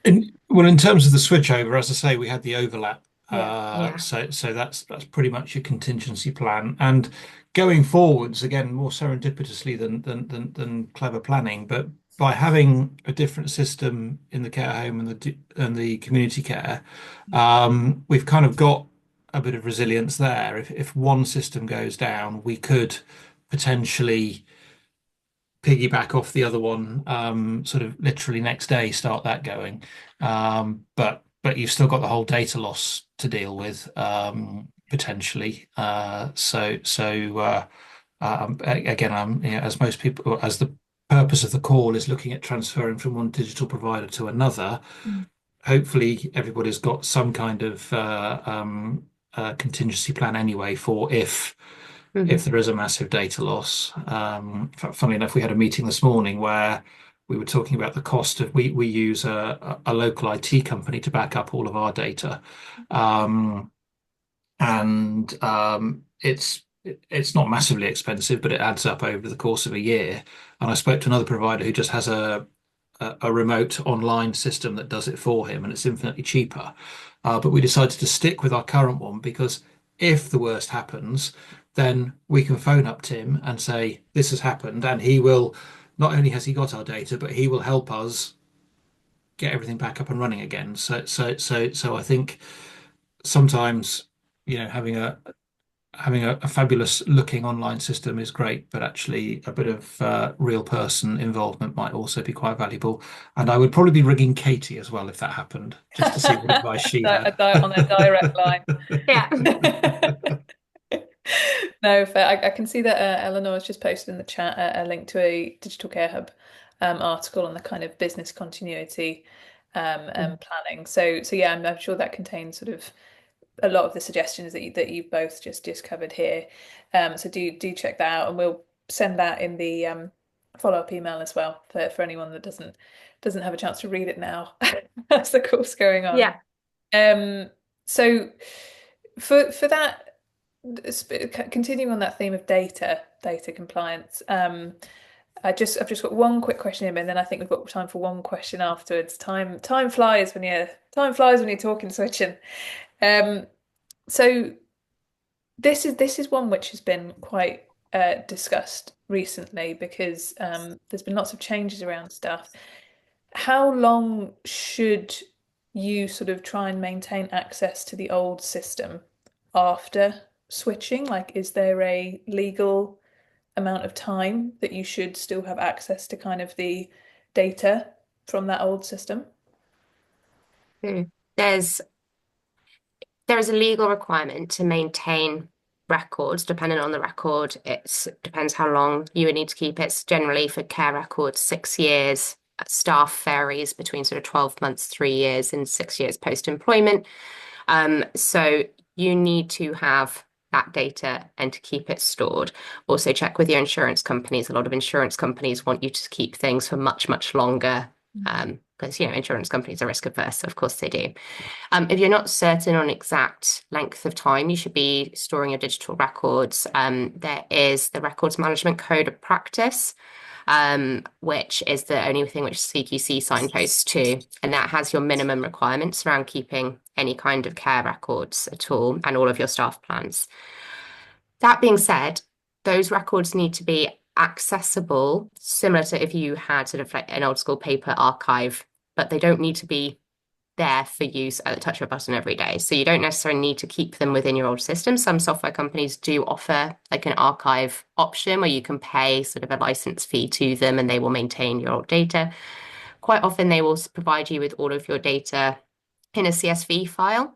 In terms of the switchover, as I say, we had the overlap. Yeah. Yeah. So that's pretty much your contingency plan. And going forwards, again, more serendipitously than clever planning, but by having a different system in the care home and the community care, we've kind of got a bit of resilience there. If one system goes down, we could potentially piggyback off the other one, sort of literally next day, start that going. But you've still got the whole data loss to deal with, potentially. Again, as most people, as the purpose of the call is looking at transferring from one digital provider to another, Mm. hopefully everybody's got some kind of contingency plan anyway for if Mhm. there is a massive data loss. Funnily enough, we had a meeting this morning where we were talking about the cost of we use a local IT company to back up all of our data, um, and it's not massively expensive, but it adds up over the course of a year. And I spoke to another provider who just has a remote online system that does it for him, and it's infinitely cheaper. But we decided to stick with our current one because if the worst happens, then we can phone up Tim and say, this has happened, and he will, not only has he got our data, but he will help us get everything back up and running again. So I think sometimes, having a fabulous looking online system is great, but actually a bit of real person involvement might also be quite valuable. And I would probably be ringing Katie as well if that happened, just to see what advice she had. On a direct line. Yeah. No, fair. I can see that Eleanor has just posted in the chat a link to a Digital Care Hub article on the kind of business continuity planning. So yeah, I'm sure that contains sort of a lot of the suggestions that you both just covered here. So do check that out, and we'll send that in the follow-up email as well for anyone that doesn't have a chance to read it now as the course going on. Yeah. Um, so for that, continuing on that theme of data compliance, I've just got one quick question in, and then I think we've got time for one question afterwards. Time flies when you're talking switching. Um, so this is one which has been quite discussed recently because there's been lots of changes around stuff. How long should you sort of try and maintain access to the old system after switching? Like, is there a legal amount of time that you should still have access to kind of the data from that old system? Hmm. There's There is a legal requirement to maintain records. Depending on the record, it depends how long you would need to keep it. It's generally for care records, 6 years. Staff varies between sort of 12 months, 3 years, and 6 years post-employment. So you need to have that data and to keep it stored. Also check with your insurance companies. A lot of insurance companies want you to keep things for much, much longer. Because insurance companies are risk averse, so of course they do. If you're not certain on exact length of time, you should be storing your digital records. There is the Records Management Code of Practice, which is the only thing which CQC signposts to, and that has your minimum requirements around keeping any kind of care records at all and all of your staff plans. That being said, those records need to be accessible, similar to if you had sort of like an old school paper archive, but they don't need to be there for use at the touch of a button every day. So you don't necessarily need to keep them within your old system. Some software companies do offer like an archive option where you can pay sort of a license fee to them and they will maintain your old data. Quite often they will provide you with all of your data in a CSV file.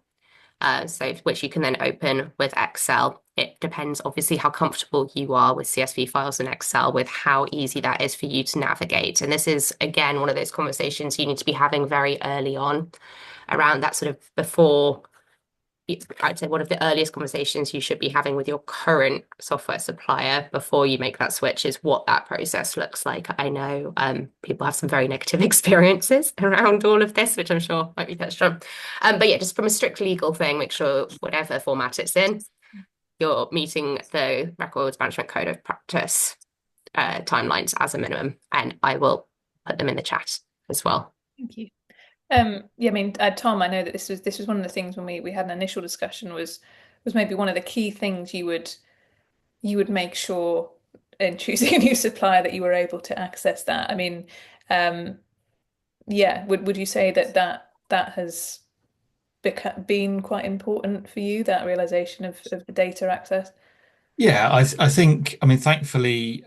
So which you can then open with Excel. It depends obviously how comfortable you are with CSV files in Excel, with how easy that is for you to navigate. And this is again one of those conversations you need to be having very early on around that sort of before. I'd say one of the earliest conversations you should be having with your current software supplier before you make that switch is what that process looks like. I know people have some very negative experiences around all of this, which I'm sure might be touched on. But yeah, just from a strict legal thing, make sure whatever format it's in, you're meeting the Records Management Code of Practice timelines as a minimum. And I will put them in the chat as well. Thank you. Yeah, I mean, Tom, I know that this was one of the things when we had an initial discussion was maybe one of the key things you would make sure in choosing a new supplier that you were able to access that. I mean, um, yeah, would you say that has been quite important for you, that realization of the data access? Yeah, I think, I mean, thankfully,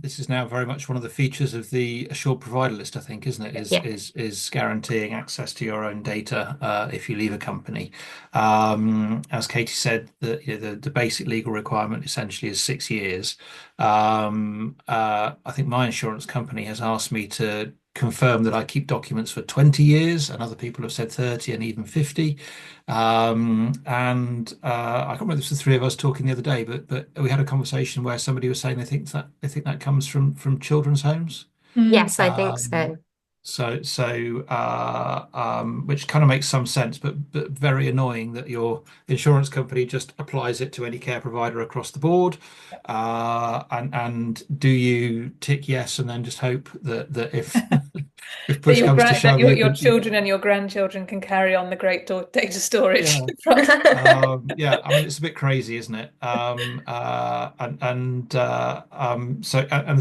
this is now very much one of the features of the assured provider list, I think, isn't it? Is Yeah. is is guaranteeing access to your own data if you leave a company. As Katie said, the basic legal requirement essentially is 6 years. I think my insurance company has asked me to confirm that I keep documents for 20 years, and other people have said 30 and even 50. And I can't remember if it was the three of us talking the other day, but we had a conversation where somebody was saying they think that comes from children's homes. Mm. Yes, I think Um, so. which kind of makes some sense, but very annoying that your insurance company just applies it to any care provider across the board. And do you tick yes and then just hope that if if That push comes to shove, your children and your grandchildren can carry on the great data storage yeah. from. Yeah, I mean it's a bit crazy, isn't it? And the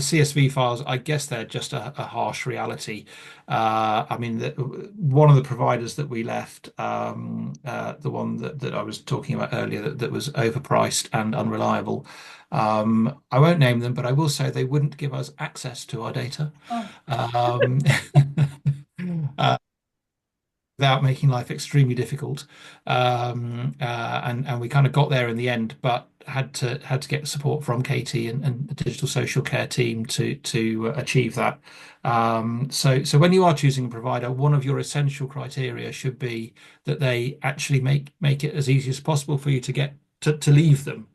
CSV files, I guess they're just a harsh reality. I mean, one of the providers that we left, the one that I was talking about earlier, that was overpriced and unreliable. I won't name them, but I will say they wouldn't give us access to our data. Oh. Um, without making life extremely difficult. And we kind of got there in the end, but had to get support from Katie and the digital social care team to achieve that. So when you are choosing a provider, one of your essential criteria should be that they actually make it as easy as possible for you to get to leave them.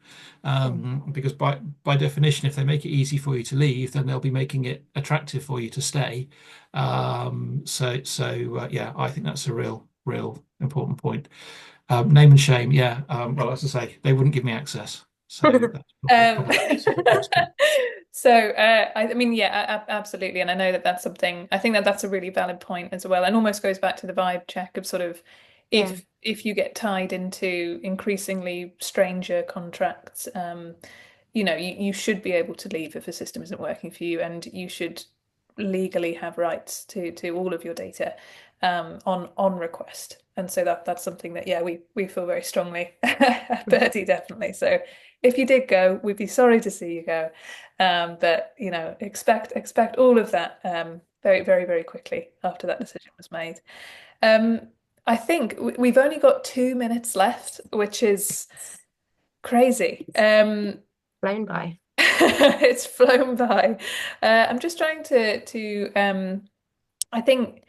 Because by definition, if they make it easy for you to leave, then they'll be making it attractive for you to stay. Yeah, I think that's a real important point. Name and shame, yeah. Well, as I say, they wouldn't give me access, so that's probably Um, probably the answer to the question. so I mean, yeah, absolutely, and I know that that's something. I think that that's a really valid point as well, and almost goes back to the vibe check of sort of Yeah. if you get tied into increasingly stranger contracts, you should be able to leave if a system isn't working for you, and you should legally have rights to all of your data on request. And so that's something that yeah we feel very strongly at Birdie definitely. So if you did go, we'd be sorry to see you go, but expect all of that very very very quickly after that decision was made. Um, I think we've only got 2 minutes left, which is crazy. Blown by. It's flown by. I'm just trying to I think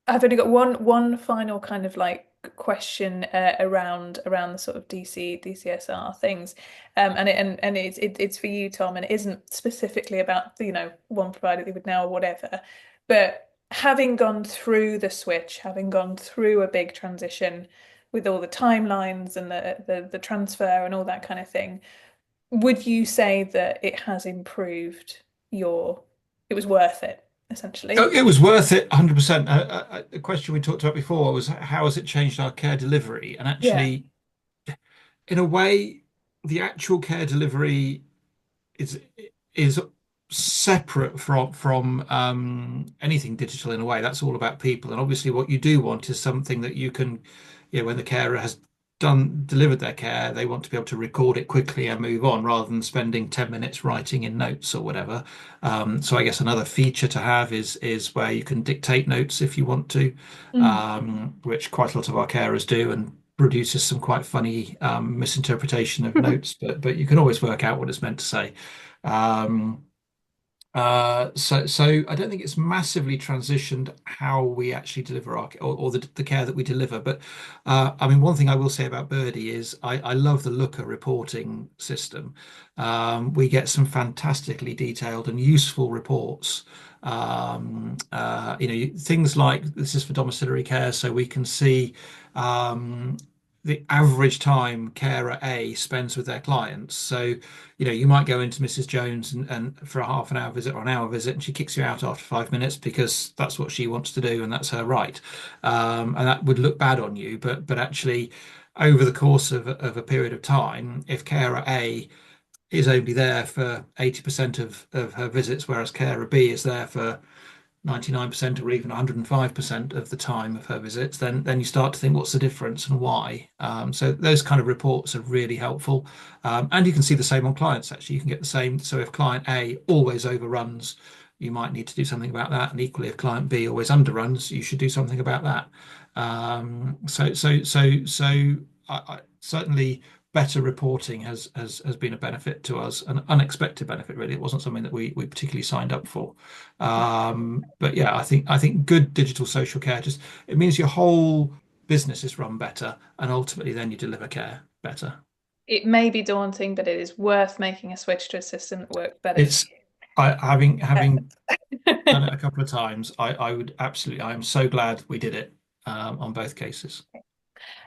I've only got one final kind of like question around the sort of DCSR things, and it's for you, Tom, and it isn't specifically about one provider that you would know or whatever, but having gone through the switch, having gone through a big transition with all the timelines and the transfer and all that kind of thing, would you say that it has improved your, it was worth it, Oh, essentially? it was worth it, 100%. The question we talked about before was how has it changed our care delivery? And Yeah. actually, in a way, the actual care delivery is is separate from anything digital in a way. That's all about people. And obviously, what you do want is something that you can, when the carer has delivered their care, they want to be able to record it quickly and move on rather than spending 10 minutes writing in notes or whatever. So I guess another feature to have is where you can dictate notes if you want to, Mm. which quite a lot of our carers do, and produces some quite funny misinterpretation of notes, but you can always work out what it's meant to say. Um, so I don't think it's massively transitioned how we actually deliver our or the care that we deliver. But I mean, one thing I will say about Birdie is I love the Looker reporting system. We get some fantastically detailed and useful reports. Things like this is for domiciliary care, so we can see the average time carer A spends with their clients. So you might go into Mrs. Jones and for a half an hour visit or an hour visit, and she kicks you out after 5 minutes because that's what she wants to do and that's her right. And that would look bad on you, but actually, over the course of a period of time, if carer A is only there for 80% of her visits, whereas carer B is there for 99% or even 105% of the time of her visits, then you start to think, what's the difference and why? So those kind of reports are really helpful. And you can see the same on clients, actually. You can get the same. So if client A always overruns, you might need to do something about that. And equally, if client B always underruns, you should do something about that. Certainly better reporting has been a benefit to us, an unexpected benefit, really. It wasn't something that we particularly signed up for. But yeah, I think good digital social care just it means your whole business is run better, and ultimately then you deliver care better. It may be daunting, but it is worth making a switch to a system that works better for It's I having done you. it a couple of times, I would absolutely I am so glad we did it on both cases.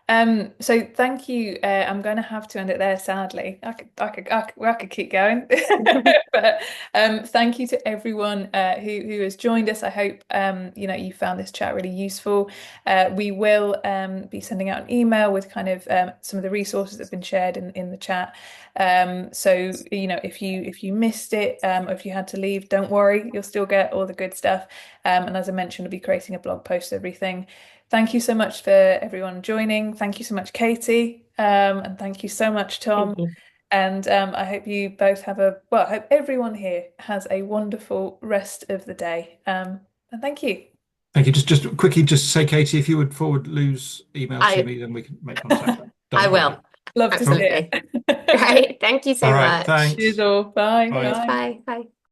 So thank you. I'm going to have to end it there, sadly. I could keep going, but thank you to everyone who has joined us. I hope you found this chat really useful. We will be sending out an email with kind of some of the resources that have been shared in the chat. So if you missed it or if you had to leave, don't worry, you'll still get all the good stuff. And as I mentioned, we'll be creating a blog post, everything. Thank you so much for everyone joining. Thank you so much, Katie. And thank you so much, Thank Tom. you. And I hope you both I hope everyone here has a wonderful rest of the day. And thank you. Thank you. Just quickly, just say, Katie, if you would forward Lou's email to I me, then we can make contact. I Don't worry. will. Love to see Cool. it. Absolutely. Great. Thank you All so right. much. Cheers Thanks. all. Bye. Bye. Thanks. Bye. Bye. Bye.